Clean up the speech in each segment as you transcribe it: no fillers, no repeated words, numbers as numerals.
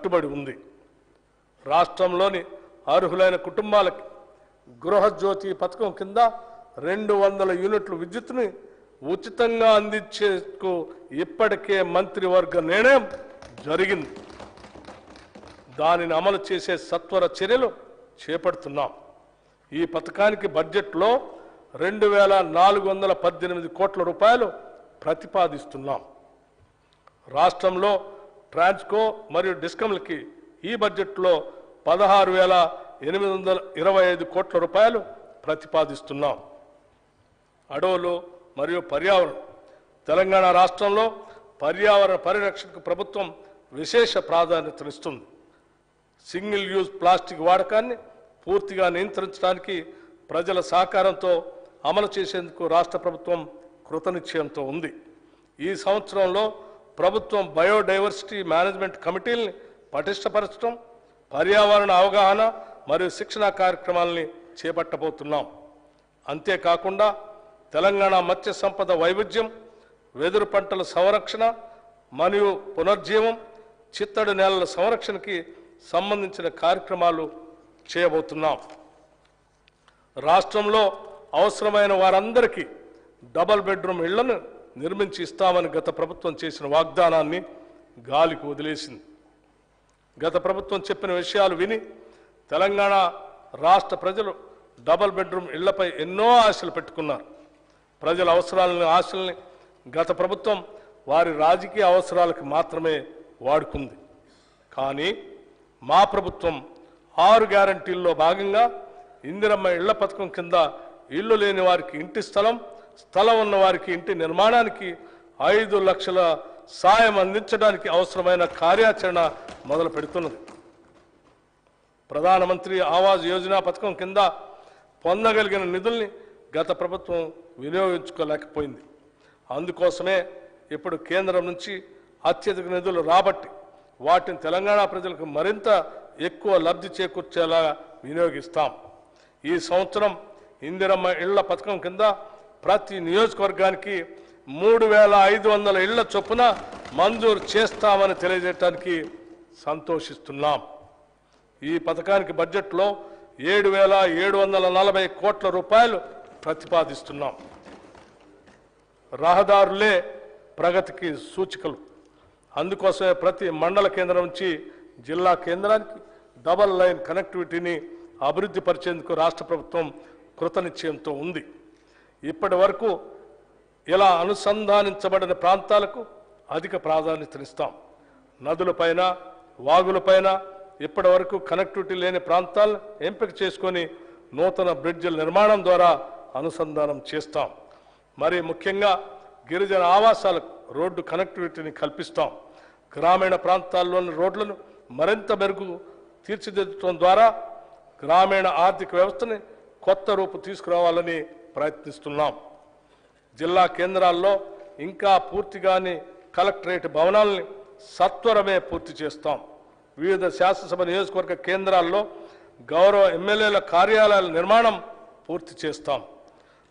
కట్టుబడి ఉంది. రాష్ట్రంలోని అర్హులైన కుటుంబాలకి గృహజ్యోతి పథకం కింద 200 యూనిట్ల విద్యుత్తుని ఉచితంగా అందించేందుకు ఇప్పటికే మంత్రివర్గ నిర్ణయం జరిగింది. దానిని అమలు చేసే సత్వర చర్యలు చేపడుతున్నాం. ఈ పథకానికి బడ్జెట్లో 2418 కోట్ల రూపాయలు ప్రతిపాదిస్తున్నాం. రాష్ట్రంలో ట్రాన్స్కో మరియు డిస్కమ్లకి ఈ బడ్జెట్లో 16,825 కోట్ల రూపాయలు ప్రతిపాదిస్తున్నాం. అడవులు మరియు పర్యావరణం తెలంగాణ రాష్ట్రంలో పర్యావరణ పరిరక్షణకు ప్రభుత్వం విశేష ప్రాధాన్యతనిస్తుంది. సింగిల్ యూజ్ ప్లాస్టిక్ వాడకాన్ని పూర్తిగా నియంత్రించడానికి ప్రజల సహకారంతో అమలు చేసేందుకు రాష్ట్ర ప్రభుత్వం కృతనిశ్చయంతో ఉంది. ఈ సంవత్సరంలో ప్రభుత్వం బయోడైవర్సిటీ మేనేజ్మెంట్ కమిటీల్ని పటిష్టపరచడం, పర్యావరణ అవగాహన మరియు శిక్షణ కార్యక్రమాలని చేపట్టబోతున్నాం. అంతేకాకుండా తెలంగాణ మత్స్య సంపద వైవిధ్యం, వెదురు పంటల సంరక్షణ మరియు పునర్జీవం, చిత్తడి నేలల సంరక్షణకి సంబంధించిన కార్యక్రమాలు చేయబోతున్నాం. రాష్ట్రంలో అవసరమైన వారందరికీ డబుల్ బెడ్రూమ్ ఇళ్లను నిర్మించి ఇస్తామని గత ప్రభుత్వం చేసిన వాగ్దానాన్ని గాలికి వదిలేసింది. గత ప్రభుత్వం చెప్పిన విషయాలు విని తెలంగాణ రాష్ట్ర ప్రజలు డబుల్ బెడ్రూమ్ ఇళ్లపై ఎన్నో ఆశలు పెట్టుకున్నారు. ప్రజల అవసరాలని, ఆశల్ని గత ప్రభుత్వం వారి రాజకీయ అవసరాలకు మాత్రమే వాడుకుంది. కానీ మా ప్రభుత్వం 6 గ్యారంటీల్లో భాగంగా ఇందిరమ్మ ఇళ్ల పథకం కింద ఇల్లు లేని వారికి ఇంటి స్థలం, స్థలం ఉన్న వారికి ఇంటి నిర్మాణానికి 5 లక్షల సాయం అందించడానికి అవసరమైన కార్యాచరణ మొదలు పెడుతున్నది. ప్రధానమంత్రి ఆవాస్ యోజన పథకం కింద పొందగలిగిన నిధుల్ని గత ప్రభుత్వం వినియోగించుకోలేకపోయింది. అందుకోసమే ఇప్పుడు కేంద్రం నుంచి అత్యధిక నిధులు రాబట్టి వాటిని తెలంగాణ ప్రజలకు మరింత ఎక్కువ లబ్ధి చేకూర్చేలా వినియోగిస్తాం. ఈ సంవత్సరం ఇందిరమ్మ ఇళ్ల పథకం కింద ప్రతి నియోజకవర్గానికి 3,500 ఇళ్ల చొప్పున మంజూరు చేస్తామని తెలియజేయడానికి సంతోషిస్తున్నాం. ఈ పథకానికి బడ్జెట్లో 7,740 కోట్ల రూపాయలు ప్రతిపాదిస్తున్నాం. రహదారులే ప్రగతికి సూచికలు. అందుకోసమే ప్రతి మండల కేంద్రం నుంచి జిల్లా కేంద్రానికి డబల్ లైన్ కనెక్టివిటీని అభివృద్ధి పరిచేందుకు రాష్ట్ర ప్రభుత్వం కృతనిశ్చయంతో ఉంది. ఇప్పటి వరకు ఇలా అనుసంధానించబడిన ప్రాంతాలకు అధిక ప్రాధాన్యతనిస్తాం. నదులపైన, వాగులపైన ఇప్పటి వరకు కనెక్టివిటీ లేని ప్రాంతాలను ఎంపిక చేసుకొని నూతన బ్రిడ్జిల నిర్మాణం ద్వారా అనుసంధానం చేస్తాం. మరి ముఖ్యంగా గిరిజన ఆవాసాలకు రోడ్డు కనెక్టివిటీని కల్పిస్తాం. గ్రామీణ ప్రాంతాల్లోని రోడ్లను మరింత మెరుగు తీర్చిదిద్దడం ద్వారా గ్రామీణ ఆర్థిక వ్యవస్థని కొత్త రూపు తీసుకురావాలని ప్రయత్నిస్తున్నాం. జిల్లా కేంద్రాల్లో ఇంకా పూర్తిగాని కలెక్టరేట్ భవనాలని సత్వరమే పూర్తి చేస్తాం. వివిధ శాసనసభ నియోజకవర్గ కేంద్రాల్లో గౌరవ ఎమ్మెల్యేల కార్యాలయాల నిర్మాణం పూర్తి చేస్తాం.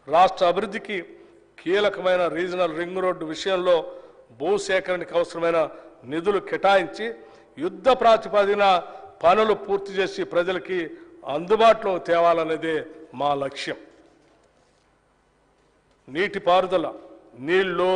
రాష్ట్ర అభివృద్ధికి కీలకమైన రీజనల్ రింగ్ రోడ్డు విషయంలో భూసేకరణకు అవసరమైన నిధులు కేటాయించి యుద్ధ ప్రాతిపదికన పనులు పూర్తి చేసి ప్రజలకి అందుబాటులో తేవాలనేదే మా లక్ష్యం. నీటిపారుదల, నీళ్లు,